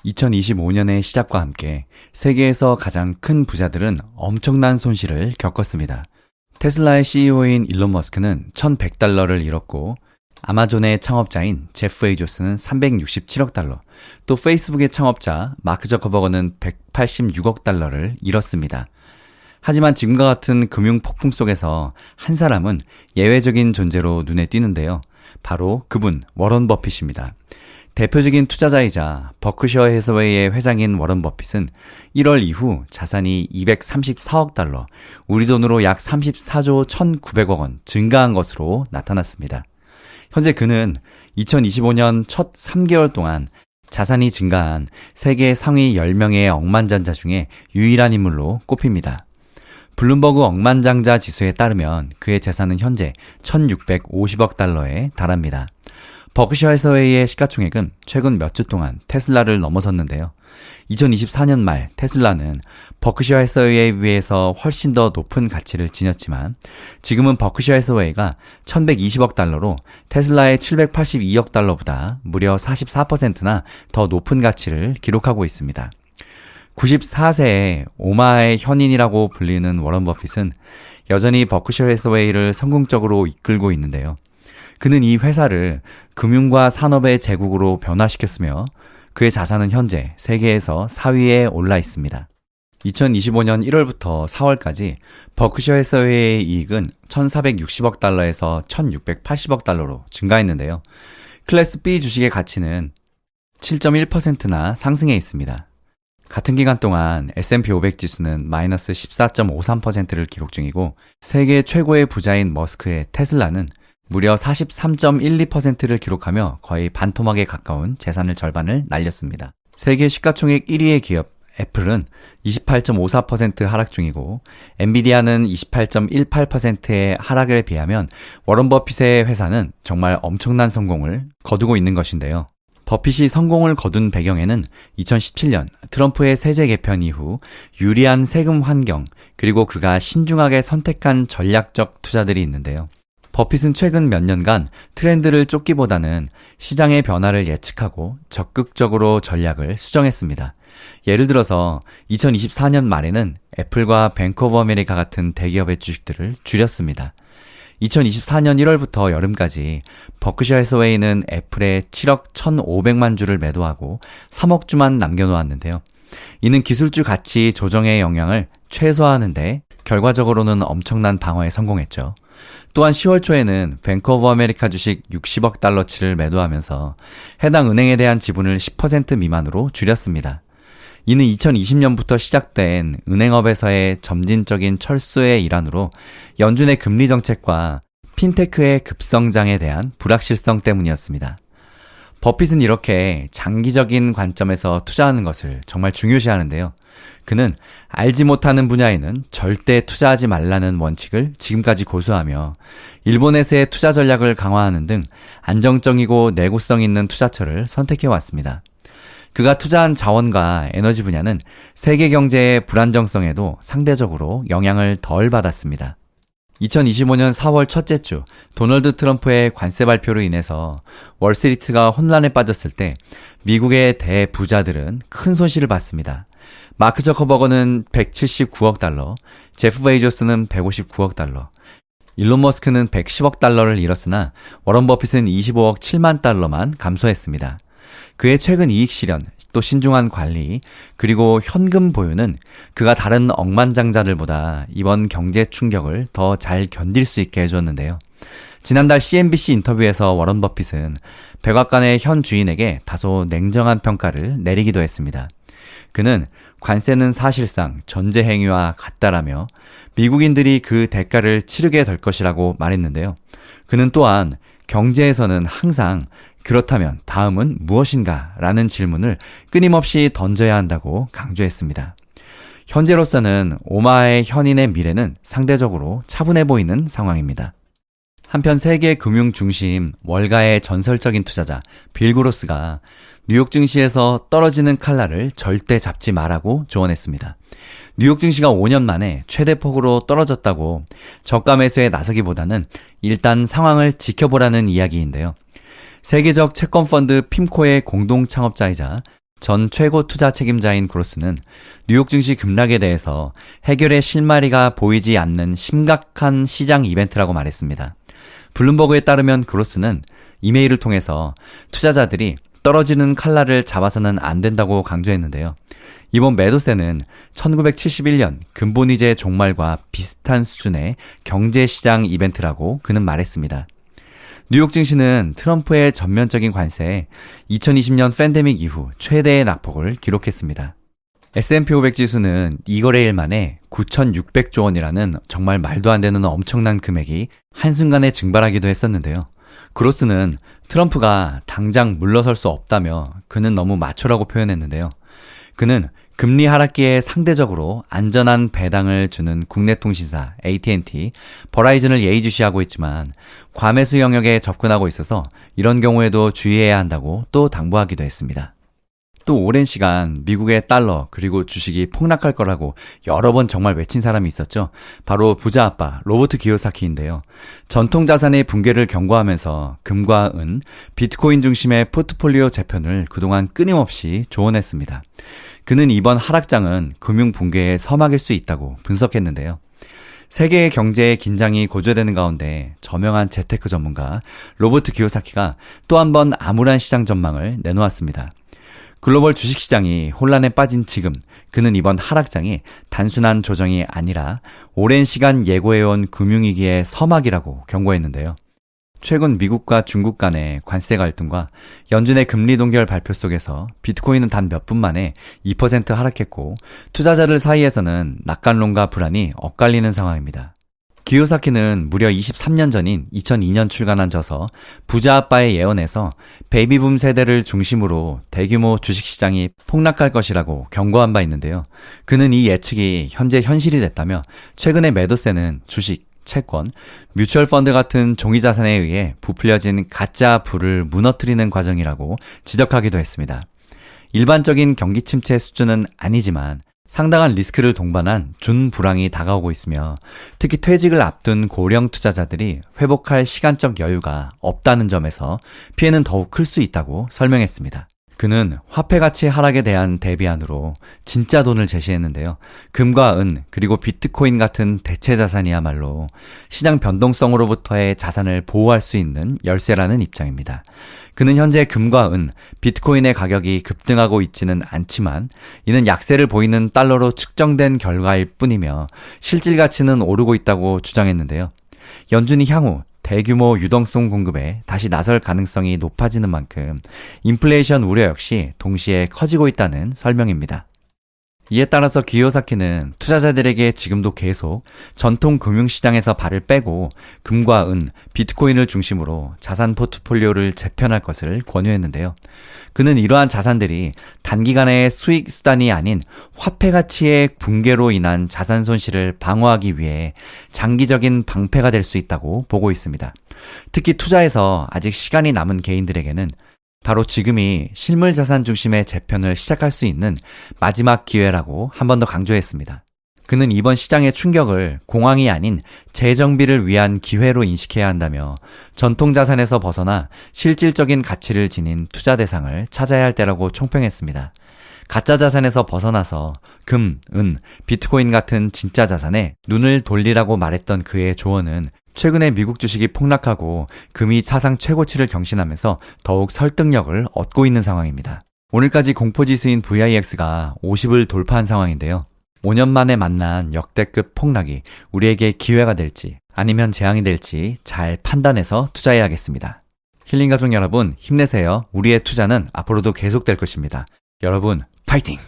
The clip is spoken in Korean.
2025년의 시작과 함께 세계에서 가장 큰 부자들은 엄청난 손실을 겪었습니다. 테슬라의 CEO인 일론 머스크는 1,100달러를 잃었고, 아마존의 창업자인 제프 베이조스는 367억 달러, 또 페이스북의 창업자 마크 저커버거는 186억 달러를 잃었습니다. 하지만 지금과 같은 금융 폭풍 속에서 한 사람은 예외적인 존재로 눈에 띄는데요. 바로 그분, 워런 버핏입니다. 대표적인 투자자이자 버크셔 해서웨이의 회장인 워런 버핏은 1월 이후 자산이 234억 달러, 우리 돈으로 약 34조 1,900억 원 증가한 것으로 나타났습니다. 현재 그는 2025년 첫 3개월 동안 자산이 증가한 세계 상위 10명의 억만장자 중에 유일한 인물로 꼽힙니다. 블룸버그 억만장자 지수에 따르면 그의 재산은 현재 1,650억 달러에 달합니다. 버크셔 해서웨이의 시가총액은 최근 몇 주 동안 테슬라를 넘어섰는데요. 2024년 말 테슬라는 버크셔 해서웨이에 비해서 훨씬 더 높은 가치를 지녔지만 지금은 버크셔 해서웨이가 1,120억 달러로 테슬라의 782억 달러보다 무려 44%나 더 높은 가치를 기록하고 있습니다. 94세의 오마의 현인이라고 불리는 워런 버핏은 여전히 버크셔 해서웨이를 성공적으로 이끌고 있는데요. 그는 이 회사를 금융과 산업의 제국으로 변화시켰으며 그의 자산은 현재 세계에서 4위에 올라 있습니다. 2025년 1월부터 4월까지 버크셔 해서웨이의 이익은 1,460억 달러에서 1,680억 달러로 증가했는데요. 클래스 B 주식의 가치는 7.1%나 상승해 있습니다. 같은 기간 동안 S&P 500 지수는 마이너스 14.53%를 기록 중이고 세계 최고의 부자인 머스크의 테슬라는 무려 43.12%를 기록하며 거의 반토막에 가까운 재산을 절반을 날렸습니다. 세계 시가총액 1위의 기업 애플은 28.54% 하락 중이고 엔비디아는 28.18%의 하락에 비하면 워런 버핏의 회사는 정말 엄청난 성공을 거두고 있는 것인데요. 버핏이 성공을 거둔 배경에는 2017년 트럼프의 세제 개편 이후 유리한 세금 환경 그리고 그가 신중하게 선택한 전략적 투자들이 있는데요. 버핏은 최근 몇 년간 트렌드를 쫓기보다는 시장의 변화를 예측하고 적극적으로 전략을 수정했습니다. 예를 들어서 2024년 말에는 애플과 뱅크 오브 아메리카 같은 대기업의 주식들을 줄였습니다. 2024년 1월부터 여름까지 버크셔 해서웨이는 애플에 7억 1,500만 주를 매도하고 3억 주만 남겨놓았는데요. 이는 기술주 가치 조정의 영향을 최소화하는데 결과적으로는 엄청난 방어에 성공했죠. 또한 10월 초에는 뱅크 오브 아메리카 주식 60억 달러치를 매도하면서 해당 은행에 대한 지분을 10% 미만으로 줄였습니다. 이는 2020년부터 시작된 은행업에서의 점진적인 철수의 일환으로 연준의 금리 정책과 핀테크의 급성장에 대한 불확실성 때문이었습니다. 버핏은 이렇게 장기적인 관점에서 투자하는 것을 정말 중요시하는데요. 그는 알지 못하는 분야에는 절대 투자하지 말라는 원칙을 지금까지 고수하며 일본에서의 투자 전략을 강화하는 등 안정적이고 내구성 있는 투자처를 선택해왔습니다. 그가 투자한 자원과 에너지 분야는 세계 경제의 불안정성에도 상대적으로 영향을 덜 받았습니다. 2025년 4월 첫째 주 도널드 트럼프의 관세 발표로 인해서 월스트리트가 혼란에 빠졌을 때 미국의 대부자들은 큰 손실을 봤습니다. 마크 저커버거는 179억 달러, 제프 베이조스는 159억 달러, 일론 머스크는 110억 달러를 잃었으나 워런 버핏은 25억 7만 달러만 감소했습니다. 그의 최근 이익 실현, 또 신중한 관리, 그리고 현금 보유는 그가 다른 억만장자들보다 이번 경제 충격을 더 잘 견딜 수 있게 해주었는데요. 지난달 CNBC 인터뷰에서 워런 버핏은 백악관의 현 주인에게 다소 냉정한 평가를 내리기도 했습니다. 그는 관세는 사실상 전제 행위와 같다라며 미국인들이 그 대가를 치르게 될 것이라고 말했는데요. 그는 또한 경제에서는 항상 그렇다면 다음은 무엇인가? 라는 질문을 끊임없이 던져야 한다고 강조했습니다. 현재로서는 오마의 현인의 미래는 상대적으로 차분해 보이는 상황입니다. 한편 세계 금융 중심 월가의 전설적인 투자자 빌 그로스가 뉴욕 증시에서 떨어지는 칼날을 절대 잡지 말라고 조언했습니다. 뉴욕 증시가 5년 만에 최대폭으로 떨어졌다고 저가 매수에 나서기보다는 일단 상황을 지켜보라는 이야기인데요. 세계적 채권펀드 핌코의 공동 창업자이자 전 최고 투자 책임자인 그로스는 뉴욕 증시 급락에 대해서 해결의 실마리가 보이지 않는 심각한 시장 이벤트라고 말했습니다. 블룸버그에 따르면 그로스는 이메일을 통해서 투자자들이 떨어지는 칼날을 잡아서는 안 된다고 강조했는데요. 이번 매도세는 1971년 근본위제 종말과 비슷한 수준의 경제시장 이벤트라고 그는 말했습니다. 뉴욕 증시는 트럼프의 전면적인 관세에 2020년 팬데믹 이후 최대의 낙폭을 기록했습니다. S&P 500 지수는 2거래일 만에 9,600조 원이라는 정말 말도 안 되는 엄청난 금액이 한순간에 증발하기도 했었는데요. 그로스는 트럼프가 당장 물러설 수 없다며 그는 너무 마초라고 표현했는데요. 그는 금리 하락기에 상대적으로 안전한 배당을 주는 국내 통신사 AT&T, 버라이즌을 예의주시하고 있지만 과매수 영역에 접근하고 있어서 이런 경우에도 주의해야 한다고 또 당부하기도 했습니다. 또 오랜 시간 미국의 달러 그리고 주식이 폭락할 거라고 여러 번 정말 외친 사람이 있었죠. 바로 부자 아빠 로버트 기요사키인데요. 전통 자산의 붕괴를 경고하면서 금과 은, 비트코인 중심의 포트폴리오 재편을 그동안 끊임없이 조언했습니다. 그는 이번 하락장은 금융 붕괴의 서막일 수 있다고 분석했는데요. 세계의 경제의 긴장이 고조되는 가운데 저명한 재테크 전문가 로버트 기요사키가 또 한 번 암울한 시장 전망을 내놓았습니다. 글로벌 주식시장이 혼란에 빠진 지금 그는 이번 하락장이 단순한 조정이 아니라 오랜 시간 예고해온 금융위기의 서막이라고 경고했는데요. 최근 미국과 중국 간의 관세 갈등과 연준의 금리 동결 발표 속에서 비트코인은 단 몇 분 만에 2% 하락했고 투자자들 사이에서는 낙관론과 불안이 엇갈리는 상황입니다. 기요사키는 무려 23년 전인 2002년 출간한 저서 부자 아빠의 예언에서 베이비붐 세대를 중심으로 대규모 주식시장이 폭락할 것이라고 경고한 바 있는데요. 그는 이 예측이 현재 현실이 됐다며 최근의 매도세는 주식, 채권, 뮤추얼 펀드 같은 종이 자산에 의해 부풀려진 가짜 부를 무너뜨리는 과정이라고 지적하기도 했습니다. 일반적인 경기 침체 수준은 아니지만 상당한 리스크를 동반한 준불황이 다가오고 있으며 특히 퇴직을 앞둔 고령 투자자들이 회복할 시간적 여유가 없다는 점에서 피해는 더욱 클 수 있다고 설명했습니다. 그는 화폐 가치 하락에 대한 대비안으로 진짜 돈을 제시했는데요. 금과 은 그리고 비트코인 같은 대체 자산이야말로 시장 변동성으로부터의 자산을 보호할 수 있는 열쇠라는 입장입니다. 그는 현재 금과 은, 비트코인의 가격이 급등하고 있지는 않지만 이는 약세를 보이는 달러로 측정된 결과일 뿐이며 실질 가치는 오르고 있다고 주장했는데요. 연준이 향후 대규모 유동성 공급에 다시 나설 가능성이 높아지는 만큼 인플레이션 우려 역시 동시에 커지고 있다는 설명입니다. 이에 따라서 기요사키는 투자자들에게 지금도 계속 전통 금융시장에서 발을 빼고 금과 은, 비트코인을 중심으로 자산 포트폴리오를 재편할 것을 권유했는데요. 그는 이러한 자산들이 단기간의 수익 수단이 아닌 화폐 가치의 붕괴로 인한 자산 손실을 방어하기 위해 장기적인 방패가 될 수 있다고 보고 있습니다. 특히 투자에서 아직 시간이 남은 개인들에게는 바로 지금이 실물 자산 중심의 재편을 시작할 수 있는 마지막 기회라고 한 번 더 강조했습니다. 그는 이번 시장의 충격을 공황이 아닌 재정비를 위한 기회로 인식해야 한다며 전통 자산에서 벗어나 실질적인 가치를 지닌 투자 대상을 찾아야 할 때라고 총평했습니다. 가짜 자산에서 벗어나서 금, 은, 비트코인 같은 진짜 자산에 눈을 돌리라고 말했던 그의 조언은 최근에 미국 주식이 폭락하고 금이 사상 최고치를 경신하면서 더욱 설득력을 얻고 있는 상황입니다. 오늘까지 공포지수인 VIX가 50을 돌파한 상황인데요. 5년 만에 만난 역대급 폭락이 우리에게 기회가 될지 아니면 재앙이 될지 잘 판단해서 투자해야겠습니다. 힐링가족 여러분 힘내세요. 우리의 투자는 앞으로도 계속될 것입니다. 여러분 파이팅!